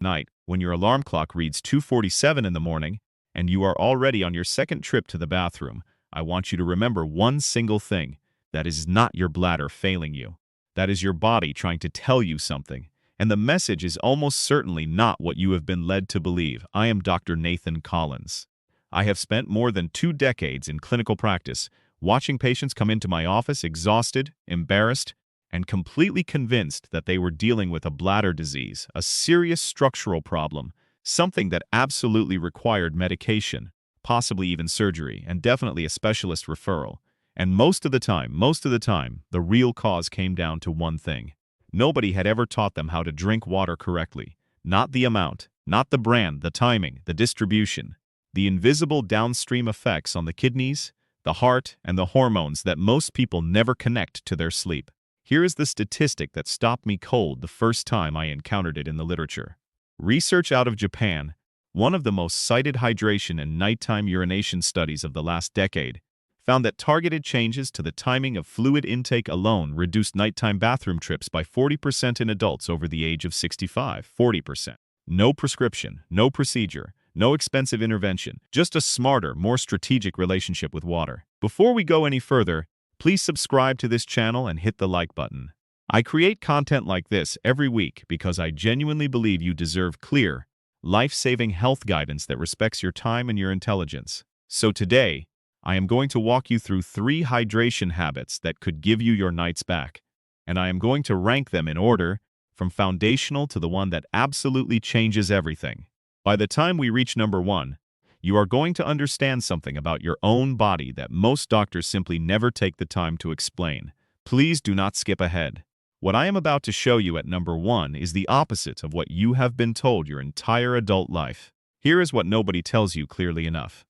night when your alarm clock reads 2:47 in the morning and you are already on your second trip to the bathroom, I want you to remember one single thing. That is not your bladder failing you. That is your body trying to tell you something. And the message is almost certainly not what you have been led to believe. I am Dr. Nathan Collins. I have spent more than 2 decades in clinical practice, watching patients come into my office exhausted, embarrassed, and completely convinced that they were dealing with a bladder disease, a serious structural problem, something that absolutely required medication, possibly even surgery, and definitely a specialist referral. And most of the time, the real cause came down to one thing. Nobody had ever taught them how to drink water correctly. Not the amount, not the brand, the timing, the distribution. The invisible downstream effects on the kidneys, the heart, and the hormones that most people never connect to their sleep. Here is the statistic that stopped me cold the first time I encountered it in the literature. Research out of Japan, one of the most cited hydration and nighttime urination studies of the last decade, found that targeted changes to the timing of fluid intake alone reduced nighttime bathroom trips by 40% in adults over the age of 65. 40%. No prescription, no procedure, no expensive intervention, just a smarter, more strategic relationship with water. Before we go any further, please subscribe to this channel and hit the like button. I create content like this every week because I genuinely believe you deserve clear, life-saving health guidance that respects your time and your intelligence. So today, I am going to walk you through 3 hydration habits that could give you your nights back, and I am going to rank them in order, from foundational to the one that absolutely changes everything. By the time we reach number 1, you are going to understand something about your own body that most doctors simply never take the time to explain. Please do not skip ahead. What I am about to show you at number 1 is the opposite of what you have been told your entire adult life. Here is what nobody tells you clearly enough.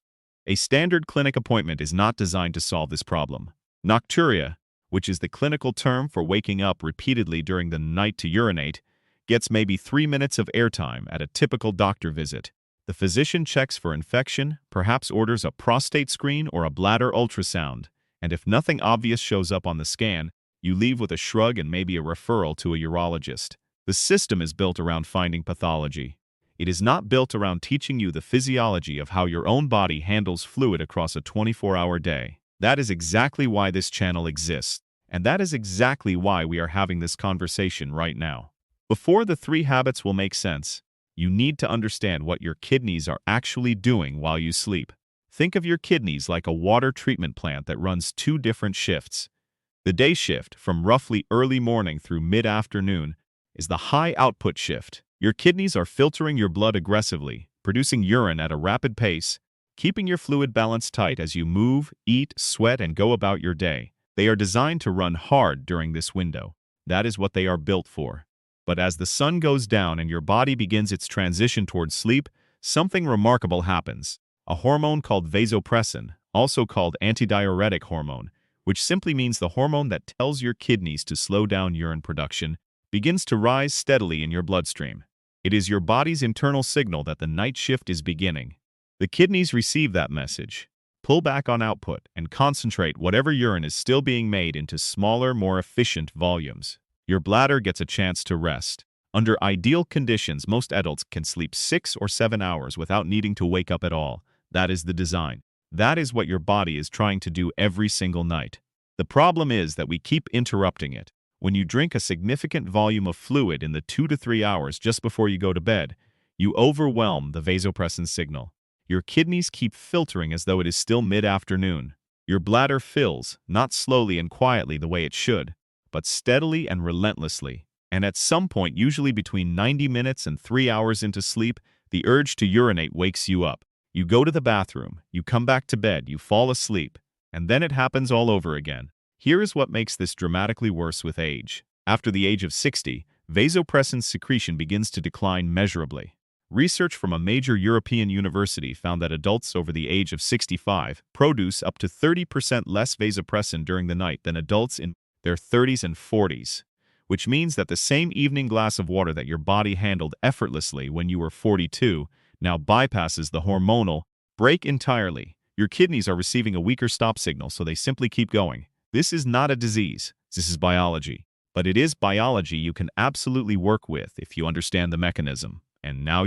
A standard clinic appointment is not designed to solve this problem. Nocturia, which is the clinical term for waking up repeatedly during the night to urinate, gets maybe 3 minutes of airtime at a typical doctor visit. The physician checks for infection, perhaps orders a prostate screen or a bladder ultrasound, and if nothing obvious shows up on the scan, you leave with a shrug and maybe a referral to a urologist. The system is built around finding pathology. It is not built around teaching you the physiology of how your own body handles fluid across a 24-hour day. That is exactly why this channel exists, and that is exactly why we are having this conversation right now. Before the 3 habits will make sense, you need to understand what your kidneys are actually doing while you sleep. Think of your kidneys like a water treatment plant that runs 2 different shifts. The day shift, from roughly early morning through mid-afternoon, is the high output shift. Your kidneys are filtering your blood aggressively, producing urine at a rapid pace, keeping your fluid balance tight as you move, eat, sweat, and go about your day. They are designed to run hard during this window. That is what they are built for. But as the sun goes down and your body begins its transition towards sleep, something remarkable happens. A hormone called vasopressin, also called antidiuretic hormone, which simply means the hormone that tells your kidneys to slow down urine production, begins to rise steadily in your bloodstream. It is your body's internal signal that the night shift is beginning. The kidneys receive that message, pull back on output, and concentrate whatever urine is still being made into smaller, more efficient volumes. Your bladder gets a chance to rest. Under ideal conditions, most adults can sleep 6 or 7 hours without needing to wake up at all. That is the design. That is what your body is trying to do every single night. The problem is that we keep interrupting it. When you drink a significant volume of fluid in the 2 to 3 hours just before you go to bed, you overwhelm the vasopressin signal. Your kidneys keep filtering as though it is still mid-afternoon. Your bladder fills, not slowly and quietly the way it should, but steadily and relentlessly. And at some point, usually between 90 minutes and 3 hours into sleep, the urge to urinate wakes you up. You go to the bathroom, you come back to bed, you fall asleep, and then it happens all over again. Here is what makes this dramatically worse with age. After the age of 60, vasopressin secretion begins to decline measurably. Research from a major European university found that adults over the age of 65 produce up to 30% less vasopressin during the night than adults in their 30s and 40s, which means that the same evening glass of water that your body handled effortlessly when you were 42 now bypasses the hormonal break entirely. Your kidneys are receiving a weaker stop signal, so they simply keep going. This is not a disease. This is biology. But it is biology you can absolutely work with if you understand the mechanism. And now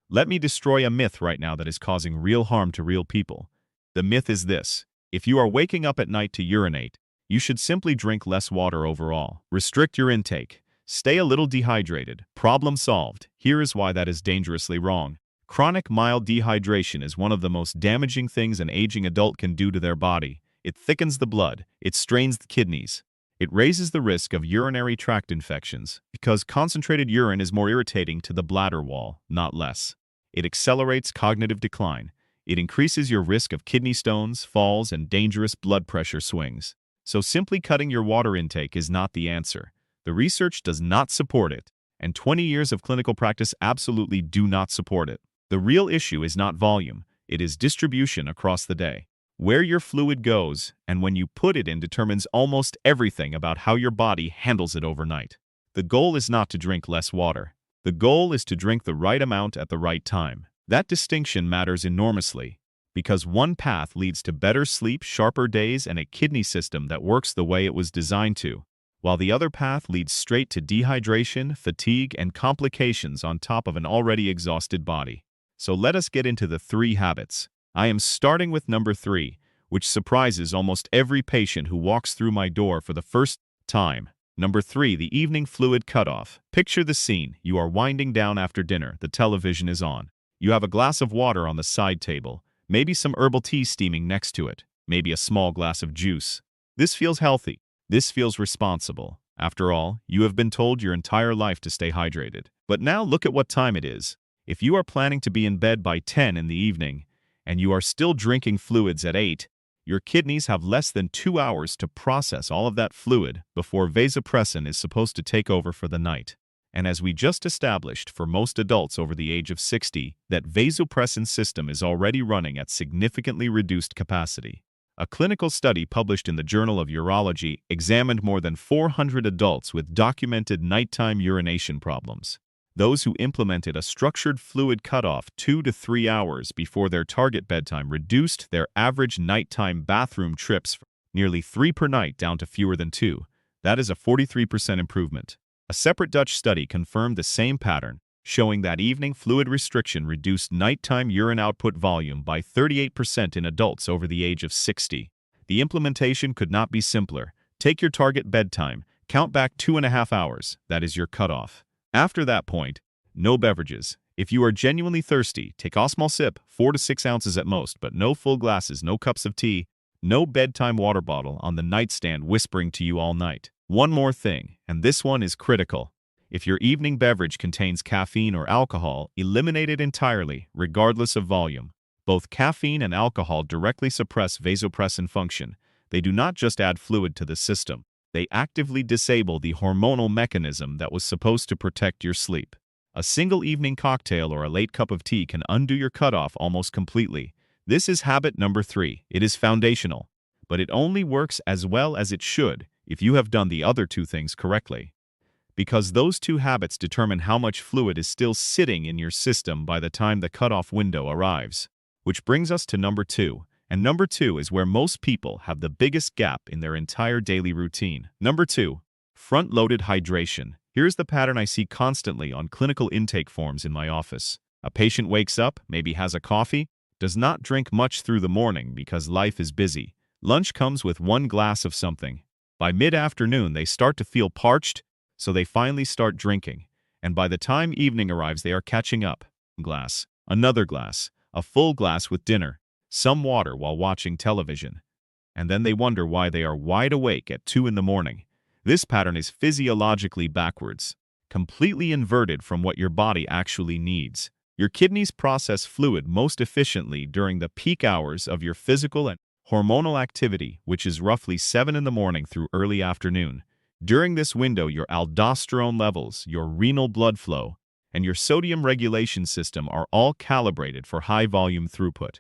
let me destroy a myth right now that is causing real harm to real people. The myth is this: if you are waking up at night to urinate, you should simply drink less water overall. Restrict your intake. Stay a little dehydrated. Problem solved. Here is why that is dangerously wrong. Chronic mild dehydration is one of the most damaging things an aging adult can do to their body. It thickens the blood. It strains the kidneys. It raises the risk of urinary tract infections because concentrated urine is more irritating to the bladder wall, not less. It accelerates cognitive decline. It increases your risk of kidney stones, falls, and dangerous blood pressure swings. So simply cutting your water intake is not the answer. The research does not support it, and 20 years of clinical practice absolutely do not support it. The real issue is not volume, it is distribution across the day. Where your fluid goes and when you put it in determines almost everything about how your body handles it overnight. The goal is not to drink less water. The goal is to drink the right amount at the right time. That distinction matters enormously, because one path leads to better sleep, sharper days, and a kidney system that works the way it was designed to, while the other path leads straight to dehydration, fatigue, and complications on top of an already exhausted body. So let us get into the 3 habits. I am starting with number 3, which surprises almost every patient who walks through my door for the first time. Number 3, the evening fluid cutoff. Picture the scene. You are winding down after dinner. The television is on. You have a glass of water on the side table, maybe some herbal tea steaming next to it, maybe a small glass of juice. This feels healthy. This feels responsible. After all, you have been told your entire life to stay hydrated. But now look at what time it is. If you are planning to be in bed by 10 in the evening, and you are still drinking fluids at 8, your kidneys have less than 2 hours to process all of that fluid before vasopressin is supposed to take over for the night. And as we just established for most adults over the age of 60, that vasopressin system is already running at significantly reduced capacity. A clinical study published in the Journal of Urology examined more than 400 adults with documented nighttime urination problems. Those who implemented a structured fluid cutoff 2 to 3 hours before their target bedtime reduced their average nighttime bathroom trips from nearly 3 per night down to fewer than 2. That is a 43% improvement. A separate Dutch study confirmed the same pattern, showing that evening fluid restriction reduced nighttime urine output volume by 38% in adults over the age of 60. The implementation could not be simpler. Take your target bedtime, count back 2.5 hours, that is your cutoff. After that point, no beverages. If you are genuinely thirsty, take a small sip, 4 to 6 ounces at most, but no full glasses, no cups of tea, no bedtime water bottle on the nightstand whispering to you all night. One more thing, and this one is critical. If your evening beverage contains caffeine or alcohol, eliminate it entirely, regardless of volume. Both caffeine and alcohol directly suppress vasopressin function. They do not just add fluid to the system. They actively disable the hormonal mechanism that was supposed to protect your sleep. A single evening cocktail or a late cup of tea can undo your cutoff almost completely. This is habit number 3. It is foundational, but it only works as well as it should if you have done the other 2 things correctly. Because those 2 habits determine how much fluid is still sitting in your system by the time the cutoff window arrives. Which brings us to number 2. And number 2 is where most people have the biggest gap in their entire daily routine. Number 2, front-loaded hydration. Here's the pattern I see constantly on clinical intake forms in my office. A patient wakes up, maybe has a coffee, does not drink much through the morning because life is busy. Lunch comes with 1 glass of something. By mid-afternoon, they start to feel parched, so they finally start drinking. And by the time evening arrives, they are catching up. Glass, another glass, a full glass with dinner, some water while watching television. And then they wonder why they are wide awake at 2 in the morning. This pattern is physiologically backwards, completely inverted from what your body actually needs. Your kidneys process fluid most efficiently during the peak hours of your physical and hormonal activity, which is roughly 7 in the morning through early afternoon. During this window, your aldosterone levels, your renal blood flow, and your sodium regulation system are all calibrated for high-volume throughput.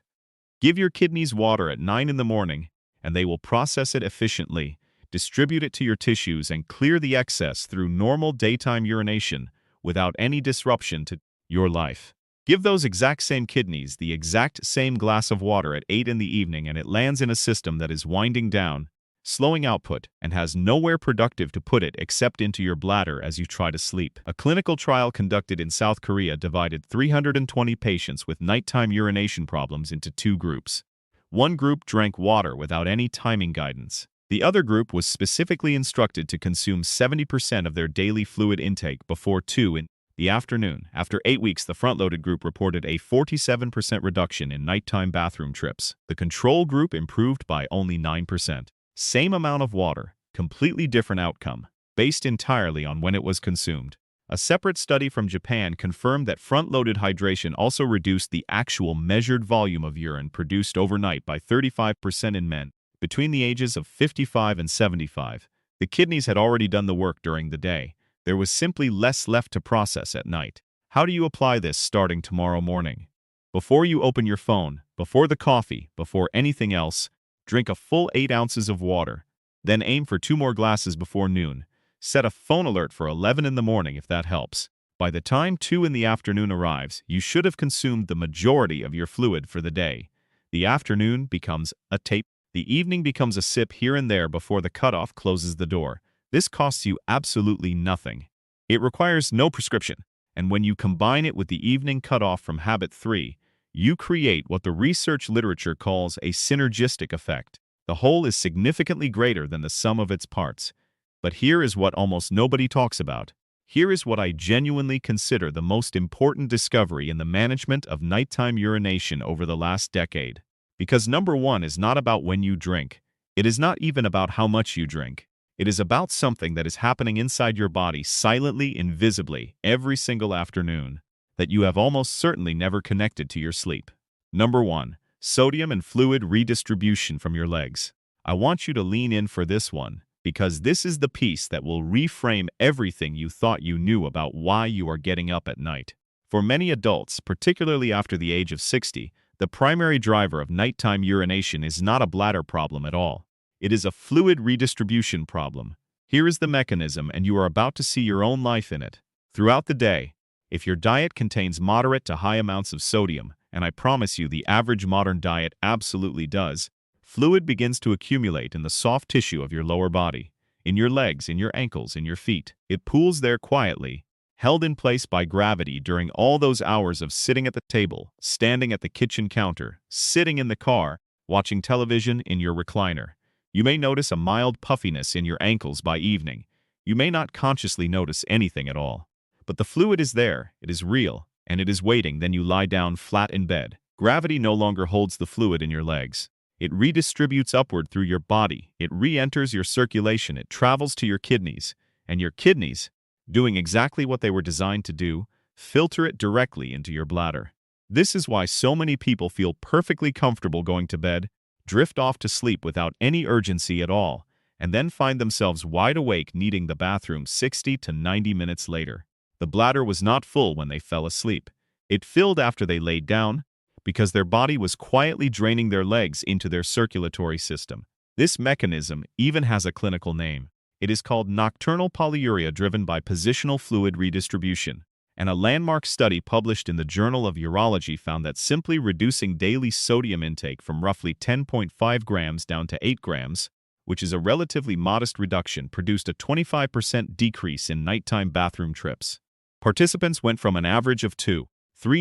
Give your kidneys water at 9 in the morning, and they will process it efficiently, distribute it to your tissues, and clear the excess through normal daytime urination without any disruption to your life. Give those exact same kidneys the exact same glass of water at 8 in the evening, and it lands in a system that is winding down slowing output, and has nowhere productive to put it except into your bladder as you try to sleep. A clinical trial conducted in South Korea divided 320 patients with nighttime urination problems into two groups. One group drank water without any timing guidance. The other group was specifically instructed to consume 70% of their daily fluid intake before 2 in the afternoon. After 8 weeks, the front-loaded group reported a 47% reduction in nighttime bathroom trips. The control group improved by only 9%. Same amount of water, completely different outcome, based entirely on when it was consumed. A separate study from Japan confirmed that front-loaded hydration also reduced the actual measured volume of urine produced overnight by 35% in men between the ages of 55 and 75. The kidneys had already done the work during the day. There was simply less left to process at night. How do you apply this starting tomorrow morning? Before you open your phone, before the coffee, before anything else, drink a full 8 ounces of water. Then aim for 2 more glasses before noon. Set a phone alert for 11 in the morning if that helps. By the time 2 in the afternoon arrives, you should have consumed the majority of your fluid for the day. The afternoon becomes a tape. The evening becomes a sip here and there before the cutoff closes the door. This costs you absolutely nothing. It requires no prescription, and when you combine it with the evening cutoff from habit 3, you create what the research literature calls a synergistic effect. The whole is significantly greater than the sum of its parts. But here is what almost nobody talks about. Here is what I genuinely consider the most important discovery in the management of nighttime urination over the last decade. Because number 1 is not about when you drink. It is not even about how much you drink. It is about something that is happening inside your body silently, invisibly, every single afternoon, that you have almost certainly never connected to your sleep. Number 1. Sodium and fluid redistribution from your legs. I want you to lean in for this one, because this is the piece that will reframe everything you thought you knew about why you are getting up at night. For many adults, particularly after the age of 60, the primary driver of nighttime urination is not a bladder problem at all. It is a fluid redistribution problem. Here is the mechanism, and you are about to see your own life in it. Throughout the day, if your diet contains moderate to high amounts of sodium, and I promise you the average modern diet absolutely does, fluid begins to accumulate in the soft tissue of your lower body, in your legs, in your ankles, in your feet. It pools there quietly, held in place by gravity during all those hours of sitting at the table, standing at the kitchen counter, sitting in the car, watching television in your recliner. You may notice a mild puffiness in your ankles by evening. You may not consciously notice anything at all. But the fluid is there, it is real, and it is waiting. Then you lie down flat in bed. Gravity no longer holds the fluid in your legs. It redistributes upward through your body. It re-enters your circulation. It travels to your kidneys. And your kidneys, doing exactly what they were designed to do, filter it directly into your bladder. This is why so many people feel perfectly comfortable going to bed, drift off to sleep without any urgency at all, and then find themselves wide awake needing the bathroom 60 to 90 minutes later. The bladder was not full when they fell asleep. It filled after they laid down, because their body was quietly draining their legs into their circulatory system. This mechanism even has a clinical name. It is called nocturnal polyuria driven by positional fluid redistribution. And a landmark study published in the Journal of Urology found that simply reducing daily sodium intake from roughly 10.5 grams down to 8 grams, which is a relatively modest reduction, produced a 25% decrease in nighttime bathroom trips. Participants went from an average of 2-3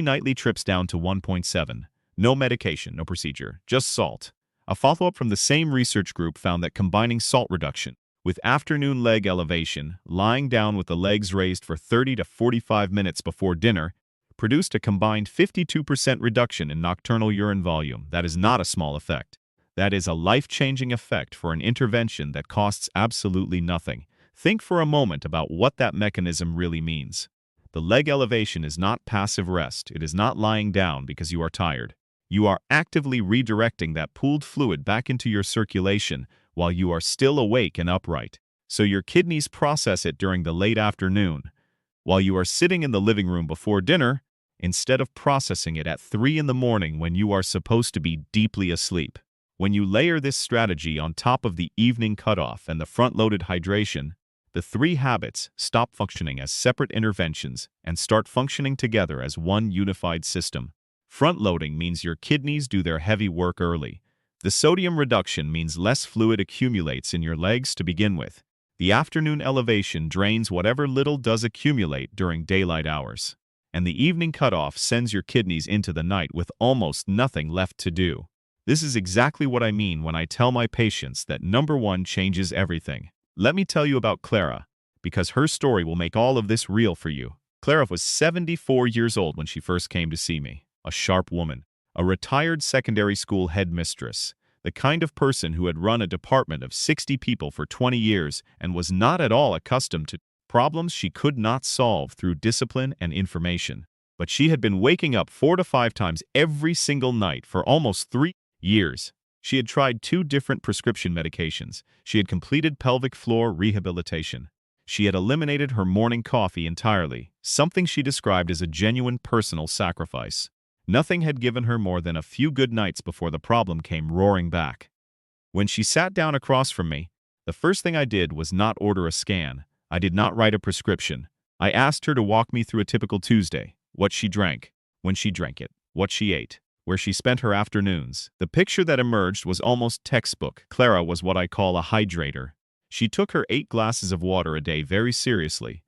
nightly trips down to 1.7. No medication, no procedure, just salt. A follow-up from the same research group found that combining salt reduction with afternoon leg elevation, lying down with the legs raised for 30 to 45 minutes before dinner, produced a combined 52% reduction in nocturnal urine volume. That is not a small effect. That is a life-changing effect for an intervention that costs absolutely nothing. Think for a moment about what that mechanism really means. The leg elevation is not passive rest. It is not lying down because you are tired. You are actively redirecting that pooled fluid back into your circulation while you are still awake and upright. So your kidneys process it during the late afternoon, while you are sitting in the living room before dinner, instead of processing it at 3 in the morning when you are supposed to be deeply asleep. When you layer this strategy on top of the evening cutoff and the front-loaded hydration, the 3 habits stop functioning as separate interventions and start functioning together as one unified system. Front-loading means your kidneys do their heavy work early. The sodium reduction means less fluid accumulates in your legs to begin with. The afternoon elevation drains whatever little does accumulate during daylight hours. And the evening cutoff sends your kidneys into the night with almost nothing left to do. This is exactly what I mean when I tell my patients that number one changes everything. Let me tell you about Clara, because her story will make all of this real for you. Clara was 74 years old when she first came to see me. A sharp woman, a retired secondary school headmistress, the kind of person who had run a department of 60 people for 20 years and was not at all accustomed to problems she could not solve through discipline and information. But she had been waking up 4 to 5 times every single night for almost 3 years. She had tried 2 different prescription medications. She had completed pelvic floor rehabilitation. She had eliminated her morning coffee entirely, something she described as a genuine personal sacrifice. Nothing had given her more than a few good nights before the problem came roaring back. When she sat down across from me, the first thing I did was not order a scan. I did not write a prescription. I asked her to walk me through a typical Tuesday, what she drank, when she drank it, what she ate, where she spent her afternoons. The picture that emerged was almost textbook. Clara was what I call a hydrator. She took her 8 glasses of water a day very seriously,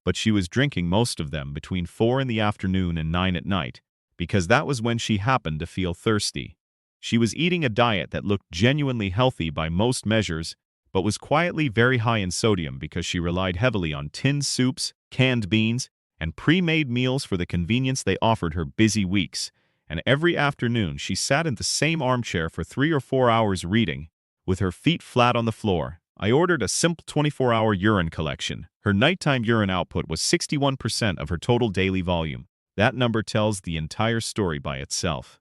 but she was drinking most of them between 4 in the afternoon and 9 at night, because that was when she happened to feel thirsty. She was eating a diet that looked genuinely healthy by most measures, but was quietly very high in sodium because she relied heavily on tinned soups, canned beans, and pre-made meals for the convenience they offered her busy weeks. And every afternoon she sat in the same armchair for 3 or 4 hours reading, with her feet flat on the floor. I ordered a simple 24-hour urine collection. Her nighttime urine output was 61% of her total daily volume. That number tells the entire story by itself.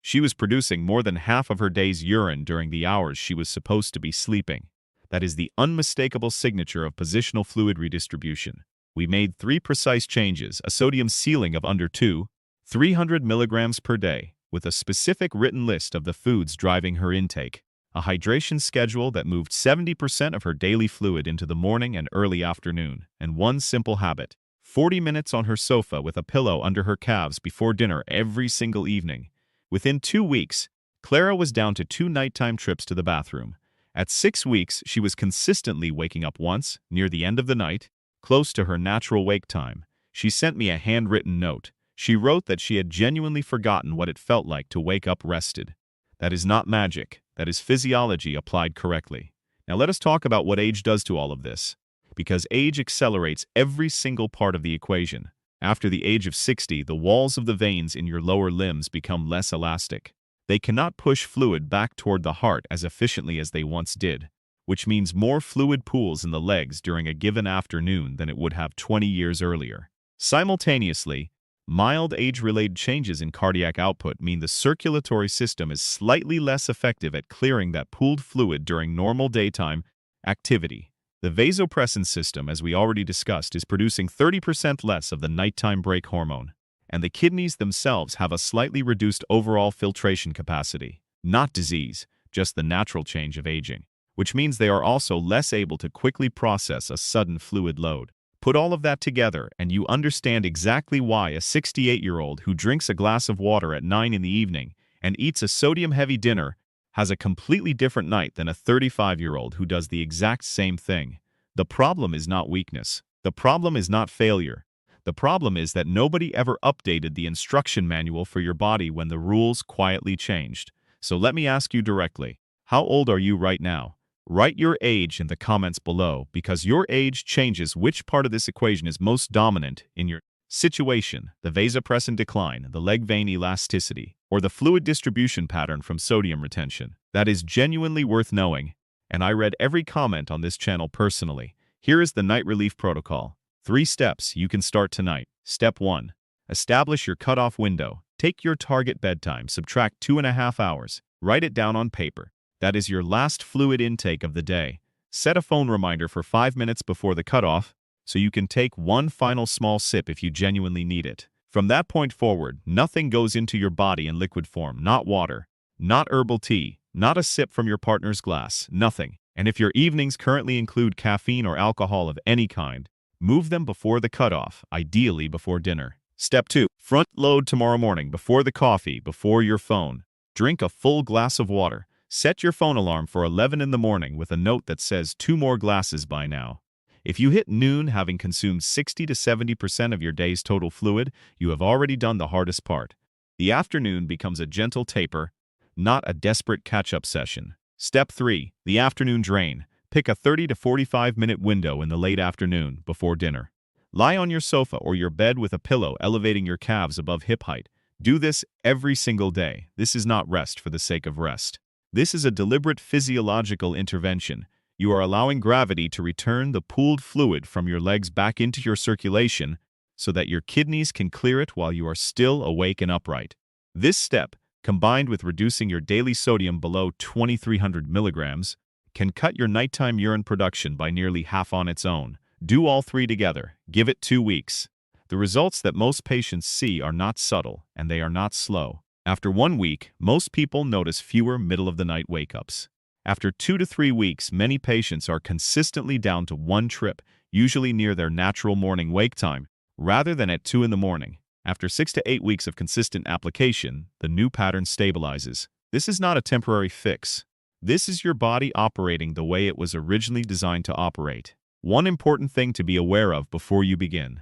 She was producing more than half of her day's urine during the hours she was supposed to be sleeping. That is the unmistakable signature of positional fluid redistribution. We made 3 precise changes: a sodium ceiling of under 300 milligrams per day, with a specific written list of the foods driving her intake, a hydration schedule that moved 70% of her daily fluid into the morning and early afternoon, and one simple habit: 40 minutes on her sofa with a pillow under her calves before dinner every single evening. Within 2 weeks, Clara was down to 2 nighttime trips to the bathroom. At 6 weeks, she was consistently waking up once, near the end of the night, close to her natural wake time. She sent me a handwritten note. She wrote that she had genuinely forgotten what it felt like to wake up rested. That is not magic. That is physiology applied correctly. Now let us talk about what age does to all of this, because age accelerates every single part of the equation. After the age of 60, the walls of the veins in your lower limbs become less elastic. They cannot push fluid back toward the heart as efficiently as they once did, which means more fluid pools in the legs during a given afternoon than it would have 20 years earlier. Simultaneously, mild age-related changes in cardiac output mean the circulatory system is slightly less effective at clearing that pooled fluid during normal daytime activity. The vasopressin system, as we already discussed, is producing 30% less of the nighttime brake hormone, and the kidneys themselves have a slightly reduced overall filtration capacity. Not disease, just the natural change of aging, which means they are also less able to quickly process a sudden fluid load. Put all of that together, and you understand exactly why a 68-year-old who drinks a glass of water at 9 in the evening and eats a sodium-heavy dinner has a completely different night than a 35-year-old who does the exact same thing. The problem is not weakness. The problem is not failure. The problem is that nobody ever updated the instruction manual for your body when the rules quietly changed. So let me ask you directly, how old are you right now? Write your age in the comments below, because your age changes which part of this equation is most dominant in your situation: the vasopressin decline, the leg vein elasticity, or the fluid distribution pattern from sodium retention. That is genuinely worth knowing, and I read every comment on this channel personally. Here is the night relief protocol. 3 steps you can start tonight. Step 1. Establish your cutoff window. Take your target bedtime, subtract 2.5 hours. Write it down on paper. That is your last fluid intake of the day. Set a phone reminder for 5 minutes before the cutoff, so you can take one final small sip if you genuinely need it. From that point forward, nothing goes into your body in liquid form. Not water, not herbal tea, not a sip from your partner's glass, nothing. And if your evenings currently include caffeine or alcohol of any kind, move them before the cutoff, ideally before dinner. Step 2. Front load tomorrow morning, before the coffee, before your phone. Drink a full glass of water. Set your phone alarm for 11 in the morning with a note that says 2 more glasses by now. If you hit noon having consumed 60 to 70% of your day's total fluid, you have already done the hardest part. The afternoon becomes a gentle taper, not a desperate catch-up session. Step 3. The afternoon drain. Pick a 30 to 45-minute window in the late afternoon, before dinner. Lie on your sofa or your bed with a pillow elevating your calves above hip height. Do this every single day. This is not rest for the sake of rest. This is a deliberate physiological intervention. You are allowing gravity to return the pooled fluid from your legs back into your circulation so that your kidneys can clear it while you are still awake and upright. This step, combined with reducing your daily sodium below 2,300 milligrams, can cut your nighttime urine production by nearly half on its own. Do all three together. Give it 2 weeks. The results that most patients see are not subtle, and they are not slow. After 1 week, most people notice fewer middle-of-the-night wake-ups. After 2 to 3 weeks, many patients are consistently down to 1 trip, usually near their natural morning wake time, rather than at 2 in the morning. After 6 to 8 weeks of consistent application, the new pattern stabilizes. This is not a temporary fix. This is your body operating the way it was originally designed to operate. One important thing to be aware of before you begin.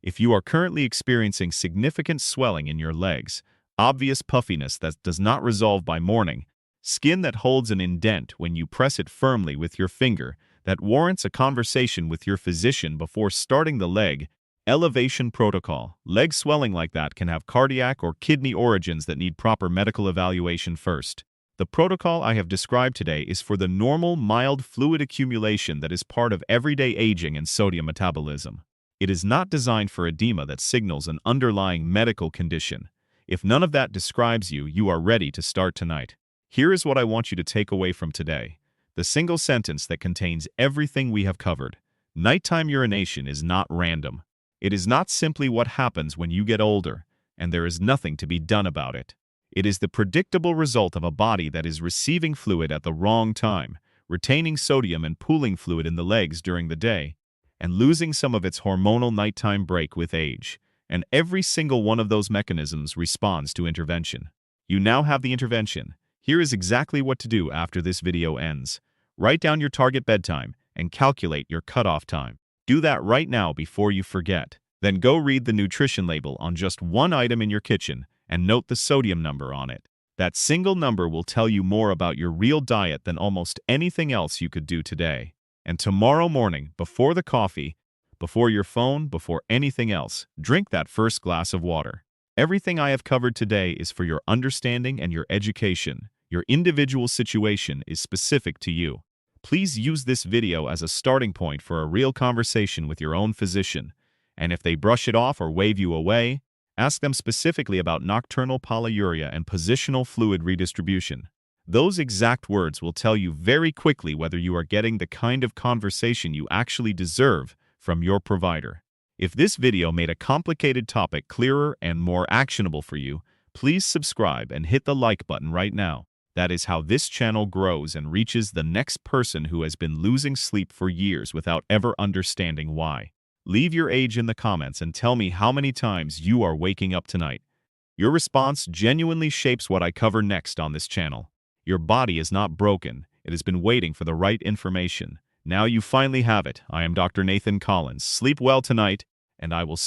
If you are currently experiencing significant swelling in your legs, obvious puffiness that does not resolve by morning, skin that holds an indent when you press it firmly with your finger that warrants a conversation with your physician before starting the leg elevation protocol. Leg swelling like that can have cardiac or kidney origins that need proper medical evaluation first. The protocol I have described today is for the normal, mild fluid accumulation that is part of everyday aging and sodium metabolism. It is not designed for edema that signals an underlying medical condition. If none of that describes you, you are ready to start tonight. Here is what I want you to take away from today. The single sentence that contains everything we have covered. Nighttime urination is not random. It is not simply what happens when you get older, and there is nothing to be done about it. It is the predictable result of a body that is receiving fluid at the wrong time, retaining sodium and pooling fluid in the legs during the day, and losing some of its hormonal nighttime break with age. And every single one of those mechanisms responds to intervention. You now have the intervention. Here is exactly what to do after this video ends. Write down your target bedtime and calculate your cutoff time. Do that right now before you forget. Then go read the nutrition label on just one item in your kitchen and note the sodium number on it. That single number will tell you more about your real diet than almost anything else you could do today. And tomorrow morning, before the coffee, before your phone, before anything else, drink that first glass of water. Everything I have covered today is for your understanding and your education. Your individual situation is specific to you. Please use this video as a starting point for a real conversation with your own physician. And if they brush it off or wave you away, ask them specifically about nocturnal polyuria and positional fluid redistribution. Those exact words will tell you very quickly whether you are getting the kind of conversation you actually deserve from your provider. If this video made a complicated topic clearer and more actionable for you, please subscribe and hit the like button right now. That is how this channel grows and reaches the next person who has been losing sleep for years without ever understanding why. Leave your age in the comments and tell me how many times you are waking up tonight. Your response genuinely shapes what I cover next on this channel. Your body is not broken. It has been waiting for the right information. Now you finally have it. I am Dr. Nathan Collins. Sleep well tonight, and I will